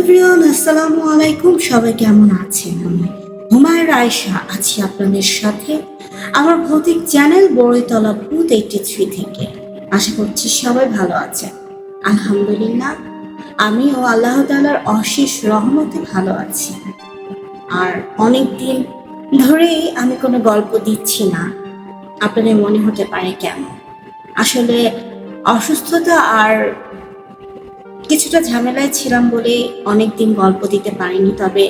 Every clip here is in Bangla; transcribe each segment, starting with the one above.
এভরিওয়ান, আসসালামু আলাইকুম। সবাই কেমন আছেন? আমি হুমায়রা আয়েশা আছি আপনাদের সাথে আমার ভৌতিক চ্যানেল বড়ইতলা ভূত 83 থেকে। আশা করছি সবাই ভালো আছেন। আলহামদুলিল্লাহ, আমিও আল্লাহ তাআলার অশেষ রহমতে ভালো আছি। আর অনেক দিন ধরেই আমি কোনো গল্প দিচ্ছি না। আপনাদের মনে হতে পারে কেন? আসলে অসুস্থতা আর কিছুটা ঝামেলায় ছিলাম বলে অনেকদিন গল্প দিতে পারিনি। তবে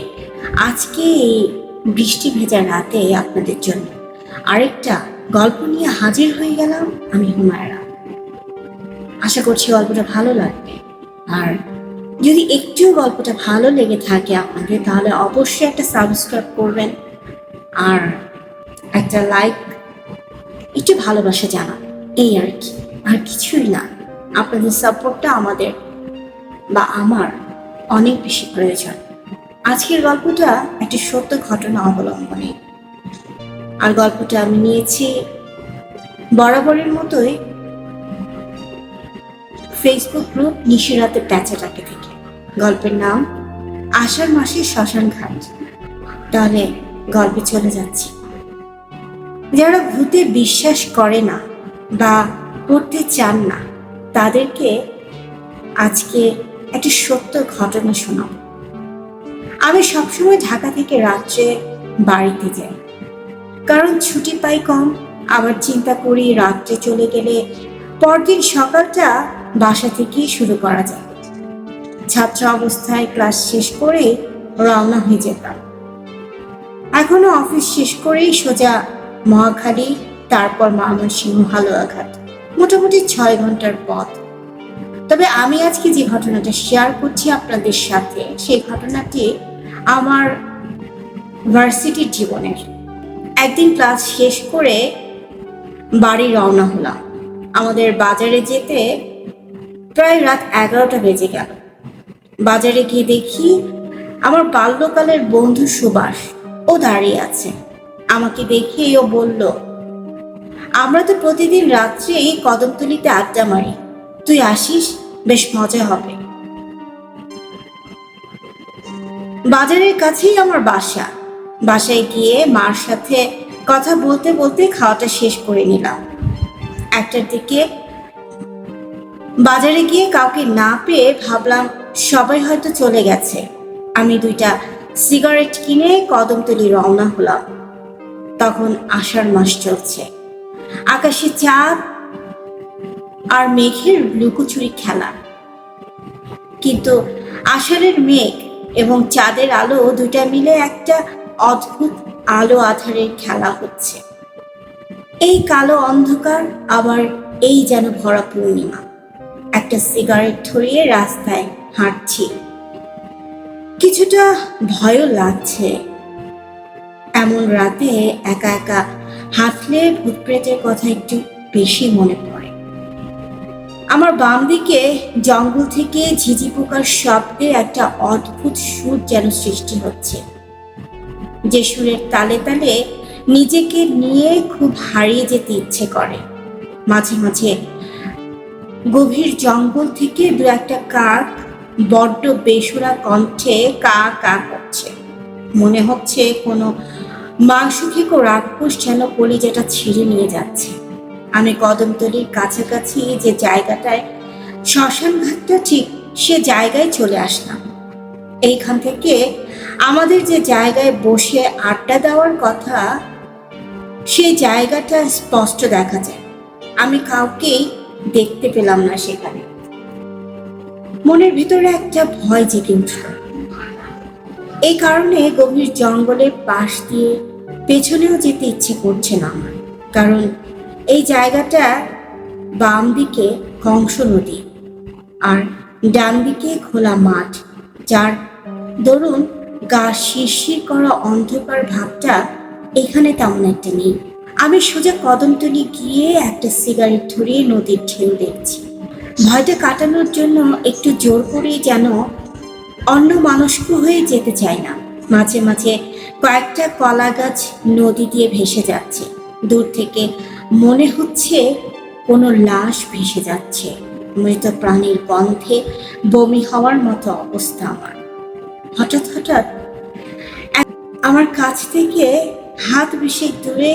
আজকে এই বৃষ্টি ভেজা রাতে আপনাদের জন্য আরেকটা গল্প নিয়ে হাজির হয়ে গেলাম। আমি হুমায়রা। আশা করছি গল্পটা ভালো লাগবে। আর যদি একটু গল্পটা ভালো লেগে থাকে আপনাদের, তাহলে অবশ্যই একটা সাবস্ক্রাইব করবেন আর একটা লাইক, একটু ভালোবাসা জানান। এই আর কি, আর কিছুই না। আপনাদের সাপোর্টটা আমাদের বা আমার অনেক বেশি প্রয়োজন। আজকের গল্পটা একটি সত্য ঘটনা অবলম্বনে। আর গল্পটা আমি নিয়েছি বরাবরের মতোই ফেসবুক গ্রুপ নিশিরাতে প্যাঁচাটাকে থেকে। গল্পের নাম আষাঢ় মাসের শ্মশান ঘাট। তাহলে গল্পে চলে যাচ্ছি। যারা ভূতে বিশ্বাস করে না বা করতে চান না, তাদেরকে আজকে একটি সত্য ঘটনা শোনাব। আমি সবসময় ঢাকা থেকে রাত্রে বাড়িতে যাই, কারণ ছুটি পাই কম। আবার চিন্তা করি রাত্রে চলে গেলে পরদিন সকালটা বাসা থেকেই শুরু করা যায়। ছাত্র অবস্থায় ক্লাস শেষ করে রওনা হয়ে যেতাম। এখনো অফিস শেষ করেই সোজা মহাখালী, তারপর ময়মনসিংহ হালুয়াঘাট, মোটামুটি 6 ঘন্টার পথ। তবে আমি আজকে যে ঘটনাটা শেয়ার করছি আপনাদের সাথে, সেই ঘটনাটি আমার ভার্সিটির জীবনের। একদিন ক্লাস শেষ করে বাড়ি রওনা হলাম। আমাদের বাজারে যেতে প্রায় রাত 11টা বেজে গেল। বাজারে গিয়ে দেখি আমার বাল্যকালের বন্ধু সুভাষ, ও দাঁড়িয়ে আছে। আমাকে দেখে ও বলল, আমরা তো প্রতিদিন রাত্রে এই কদমতলিতে আড্ডা মারি, তুই আসিস, বেশ মজা হবে। বাজারের কাছেই আমার বাসা। বাসায় গিয়ে মার সাথে কথা বলতে বলতে খাওয়াটা শেষ করে নিলাম। 1টার দিকে বাজারে গিয়ে কাউকে না পেয়ে ভাবলাম সবাই হয়তো চলে গেছে। আমি 2টা সিগারেট কিনে কদমতলি রওনা হলাম। তখন আষাঢ় মাস চলছে, আকাশে চাঁদ আর মেঘের লুকোচুরি খেলা। কিন্তু আষাঢ়ের মেঘ এবং চাঁদের আলো দুটা মিলে একটা অদ্ভুত আলো আঁধারের খেলা হচ্ছে। এই কালো অন্ধকার, আবার এই যেন ভরা পূর্ণিমা। একটা সিগারেট ধরিয়ে রাস্তায় হাঁটছি। কিছুটা ভয়ও লাগছে। এমন রাতে একা একা হাঁটলে ভূত প্রেতের কথা একটু বেশি মনে পড়ে। আমার বাম দিকে জঙ্গল থেকে ঝিঝি পোকার শব্দে একটা অদ্ভুত সুর যেন সৃষ্টি হচ্ছে, যে সুরের তালে তালে নিজেকে নিয়ে খুব হারিয়ে যেতে ইচ্ছে করে। মাঝে মাঝে গভীর জঙ্গল থেকে 2-1টা কাক বড্ড বেসুরা কণ্ঠে কা কা করছে। মনে হচ্ছে কোনো মাংসখেকো রাক্ষস যেন কলিজাটা ছিঁড়ে নিয়ে যাচ্ছে। আমি কদমতলির কাছাকাছি যে জায়গাটায় শ্মশান ঘাটটা, ঠিক সে জায়গায় চলে আসলাম। এইখান থেকে আমাদের যে জায়গায় বসে আড্ডা দেওয়ার কথা, সেই জায়গাটা স্পষ্ট দেখা যায়। আমি কাউকেই দেখতে পেলাম না সেখানে। মনের ভিতরে একটা ভয় জেগে উঠল। এই কারণে গভীর জঙ্গলের পাশ দিয়ে পেছনেও যেতে ইচ্ছে করছে না আমার, কারণ এই জায়গাটা বাম দিকে কংস নদী আর ডান দিকে খোলা মাঠ, যার দরুন গা শিরশির করা অন্ধকার ভাবটা এখানে তেমন একটা নেই। আমি সোজা কদমতলি গিয়ে একটা সিগারেট ধরিয়ে নদীর ঢেউ দেখছি। ভয়টা কাটানোর জন্য একটু জোর করেই যেন অন্য মানুষকে হয়ে যেতে চাই না। মাঝে মাঝে কয়েকটা কলা গাছ নদী দিয়ে ভেসে যাচ্ছে। দূর থেকে মনে হচ্ছে কোনো লাশ ভেসে যাচ্ছে। মৃত প্রাণীর গন্ধে বমি হওয়ার মতো অবস্থা আমার। হঠাৎ হঠাৎ আমার কাছ থেকে হাত বেশি দূরে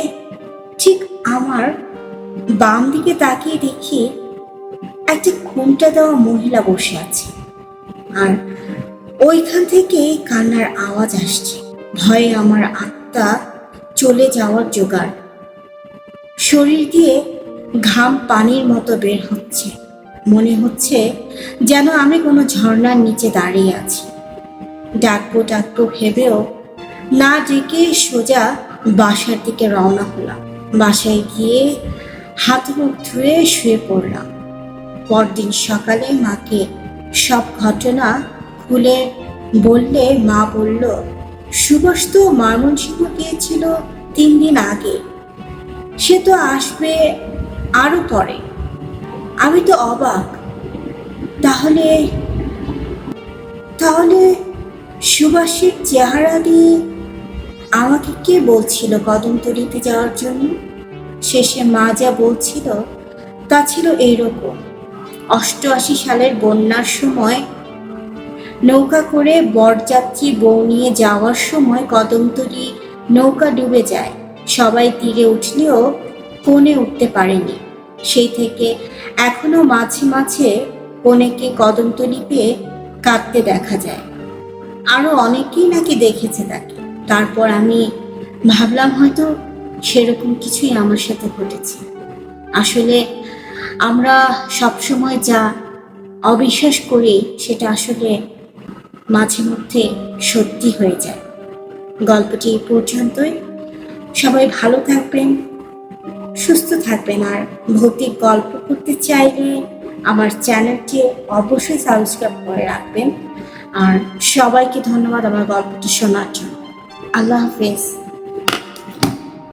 ঠিক আমার বাম দিকে তাকিয়ে দেখি একটা ঘোমটা দেওয়া মহিলা বসে আছে, আর ওইখান থেকে কান্নার আওয়াজ আসছে। ভয়ে আমার আত্মা চলে যাওয়ার জোগাড়। শরীর দিয়ে ঘাম পানির মতো বের হচ্ছে। মনে হচ্ছে যেন আমি কোনো ঝর্ণার নিচে দাঁড়িয়ে আছি। ডাকবো ডাকবো ভেবেও না ডেকে সোজা বাসার দিকে রওনা হলাম। বাসায় গিয়ে হাত মুখ ধুয়ে শুয়ে পড়লাম। পরদিন সকালে মাকে সব ঘটনা খুলে বললে মা বলল, সুভাষ তো ময়মনসিংহ গিয়েছিল 3 দিন আগে, সে তো আসবে আরো পরে। আমি তো অবাক। তাহলে তাহলে সুভাষের চেহারা দিয়ে আমাকে কে বলছিল কদমতলীতে যাওয়ার জন্য? শেষে মা যা বলছিল তা ছিল এইরকম। 88 সালের বন্যার সময় নৌকা করে বরযাত্রী বউ নিয়ে যাওয়ার সময় কদমতলী নৌকা ডুবে যায়। সবাই তীরে উঠলেও কোণে উঠতে পারেনি। সেই থেকে এখনো মাঝে মাঝে কনেকে কদমতলী পেয়ে কাঁদতে দেখা যায়। আরো অনেকেই নাকি দেখেছে তাকে। তারপর আমি ভাবলাম হয়তো সেরকম কিছুই আমার সাথে ঘটেছে। আসলে আমরা সবসময় যা অবিশ্বাস করি সেটা আসলে মাঝে মধ্যে সত্যি হয়ে যায়। গল্পটি এই পর্যন্তই। সবাই ভালো থাকবেন, সুস্থ থাকবেন। আর ভৌতিক গল্প করতে চাইলে আমার চ্যানেলটি অবশ্যই সাবস্ক্রাইব করে রাখবেন। আর সবাইকে ধন্যবাদ আমার গল্পটি শোনার জন্য। আল্লাহ হাফেজ।